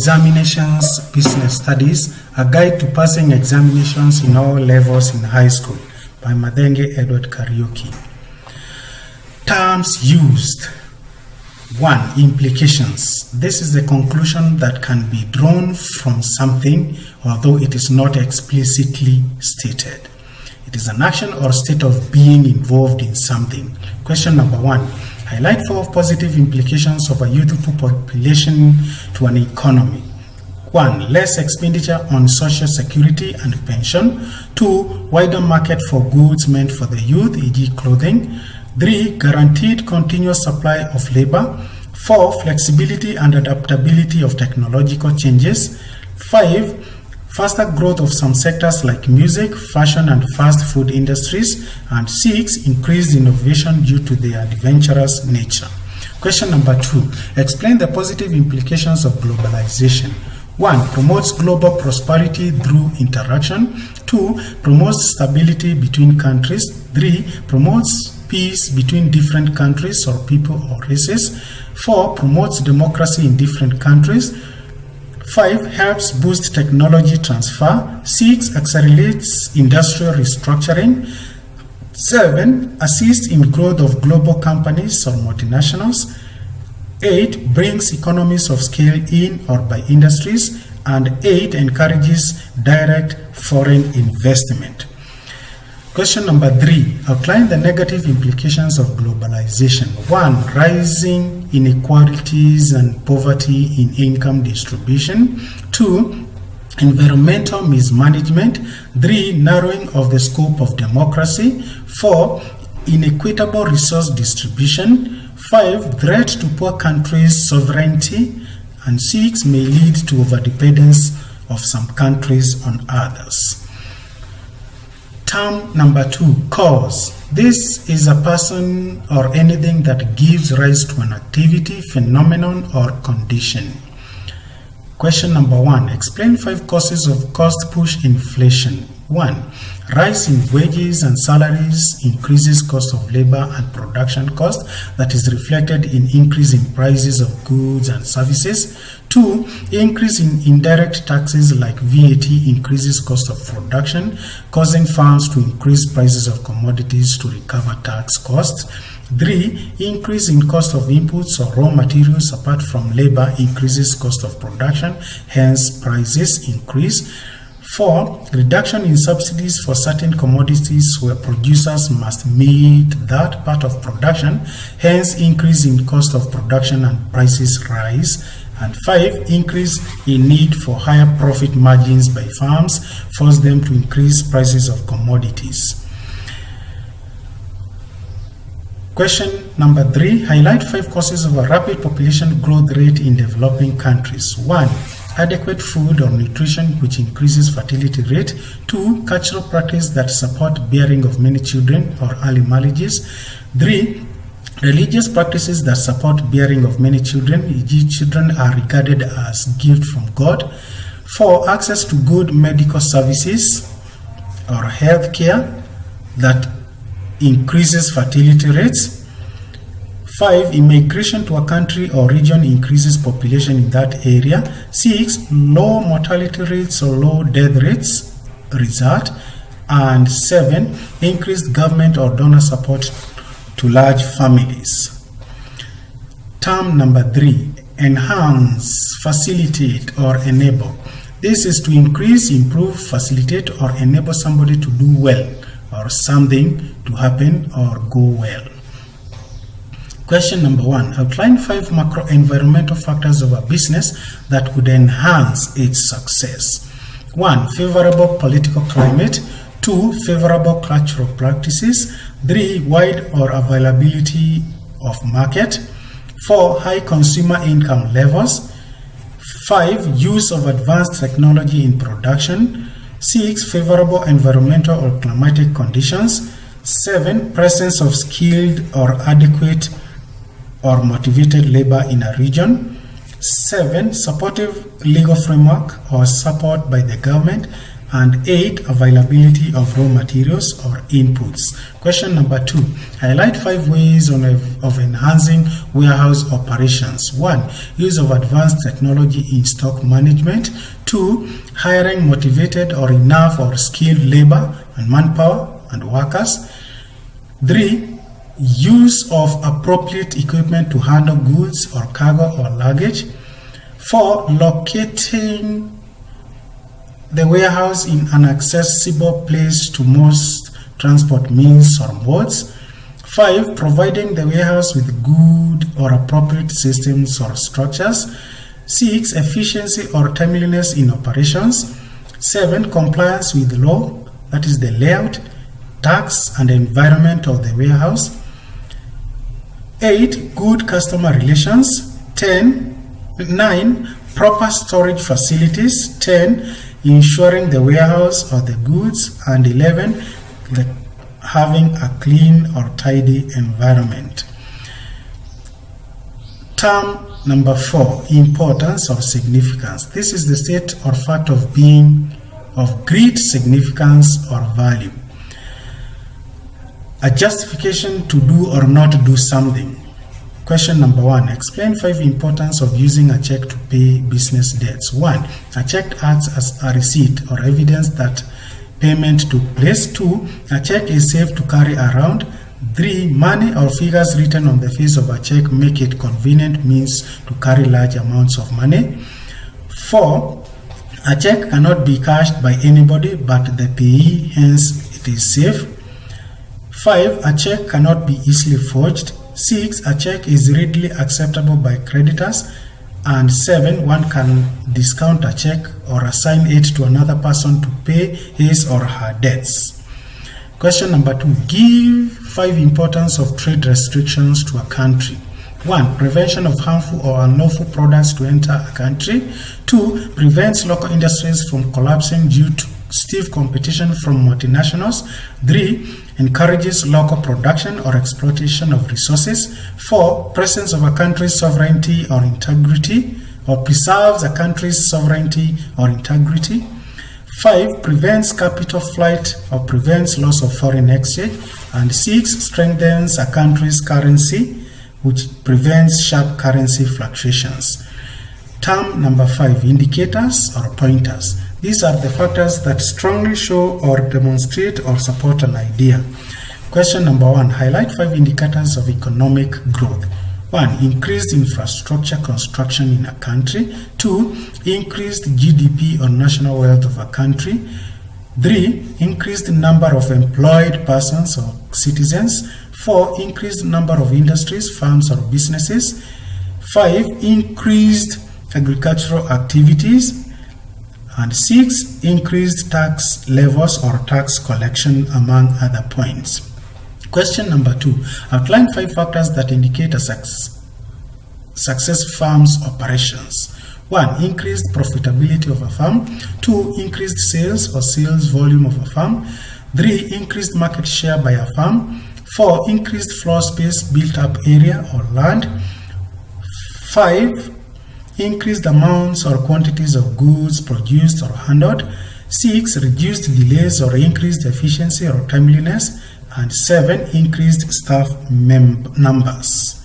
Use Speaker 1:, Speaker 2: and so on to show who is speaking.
Speaker 1: Examinations Business Studies, A Guide to Passing Examinations in All Levels in High School by Madenge Edward Kariuki. Terms used. 1. Implications. This is the conclusion that can be drawn from something, although it is not explicitly stated. It is an action or state of being involved in something. Question number 1. Highlight 4 positive implications of a youthful population to an economy. 1. Less expenditure on social security and pension. 2. Wider market for goods meant for the youth, e.g. clothing. 3. Guaranteed continuous supply of labor. 4. Flexibility and adaptability of technological changes. 5. Faster growth of some sectors like music, fashion, and fast food industries. And 6. Increased innovation due to their adventurous nature. Question number 2. Explain the positive implications of globalization. 1. Promotes global prosperity through interaction. 2. Promotes stability between countries. 3. Promotes peace between different countries or people or races. 4. Promotes democracy in different countries. 5. Helps boost technology transfer. 6. Accelerates industrial restructuring. 7. Assists in growth of global companies or multinationals. 8. Brings economies of scale in or by industries. And 8. Encourages direct foreign investment. Question number 3. Outline the negative implications of globalization. 1. Rising inequalities and poverty in income distribution. 2. Environmental mismanagement. 3. Narrowing of the scope of democracy. 4. Inequitable resource distribution. 5. Threat to poor countries' sovereignty. And 6. May lead to overdependence of some countries on others. Term number 2, cause. This is a person or anything that gives rise to an activity, phenomenon, or condition. Question number 1. Explain 5 causes of cost-push inflation. 1. Rise in wages and salaries increases cost of labor and production cost that is reflected in increase in prices of goods and services. 2. Increase in indirect taxes like VAT increases cost of production, causing firms to increase prices of commodities to recover tax costs. 3. Increase in cost of inputs or raw materials apart from labor increases cost of production, hence prices increase. 4. Reduction in subsidies for certain commodities where producers must meet that part of production, hence increase in cost of production and prices rise. And 5. Increase in need for higher profit margins by farms, force them to increase prices of commodities. Question number 3. Highlight 5 causes of a rapid population growth rate in developing countries. 1. Adequate food or nutrition which increases fertility rate. 2. Cultural practice that support bearing of many children or early marriages. 3. Religious practices that support bearing of many children, e.g. children are regarded as gift from God. 4. Access to good medical services or health care that increases fertility rates. 5. Immigration to a country or region increases population in that area. 6. Low mortality rates or low death rates result. And 7. Increased government or donor support to large families. Term number 3. Enhance, facilitate, or enable. This is to increase, improve, facilitate, or enable somebody to do well or something to happen or go well. Question number 1. Outline 5 macro-environmental factors of a business that would enhance its success. 1. Favorable political climate. 2. Favorable cultural practices. 3. Wide or availability of market. 4. High consumer income levels. 5. Use of advanced technology in production. 6. Favorable environmental or climatic conditions. 7. Presence of skilled or adequate or motivated labor in a region. 7. Supportive legal framework or support by the government. And 8, availability of raw materials or inputs. Question number 2, highlight 5 ways of enhancing warehouse operations. 1, use of advanced technology in stock management. 2, hiring motivated or enough or skilled labor and manpower and workers. 3, use of appropriate equipment to handle goods or cargo or luggage. 4, locating the warehouse in an accessible place to most transport means or modes. 5, providing the warehouse with good or appropriate systems or structures. 6, efficiency or timeliness in operations. 7, compliance with law, that is the layout, tax, and environment of the warehouse. 8, good customer relations. 9, proper storage facilities. 10, ensuring the warehouse or the goods. And 11, having a clean or tidy environment. Term number 4, importance or significance. This is the state or fact of being of great significance or value. A justification to do or not do something. Question number 1, explain 5 importance of using a check to pay business debts. 1, a check acts as a receipt or evidence that payment took place. 2, a check is safe to carry around. 3, money or figures written on the face of a check make it convenient means to carry large amounts of money. 4, a check cannot be cashed by anybody but the payee, hence it is safe. 5, a check cannot be easily forged. 6, a check is readily acceptable by creditors. And 7, one can discount a check or assign it to another person to pay his or her debts. Question number 2, give 5 importance of trade restrictions to a country. 1, prevention of harmful or unlawful products to enter a country. 2, prevents local industries from collapsing due to stiff competition from multinationals. 3, encourages local production or exploitation of resources. 4, presence of a country's sovereignty or integrity, or preserves a country's sovereignty or integrity. 5, prevents capital flight or prevents loss of foreign exchange. And 6, strengthens a country's currency, which prevents sharp currency fluctuations. Term number 5, indicators or pointers. These are the factors that strongly show or demonstrate or support an idea. Question number 1, highlight 5 indicators of economic growth. 1, increased infrastructure construction in a country. 2, increased GDP or national wealth of a country. 3, increased number of employed persons or citizens. 4, increased number of industries, firms or businesses. 5, increased agricultural activities. And 6, increased tax levels or tax collection, among other points. Question number 2, outline 5 factors that indicate a success firm's operations. 1, increased profitability of a firm. 2, increased sales or sales volume of a firm. 3, increased market share by a firm. 4, increased floor space, built up area or land. 5, increased amounts or quantities of goods produced or handled. 6, reduced delays or increased efficiency or timeliness. And 7, increased staff numbers.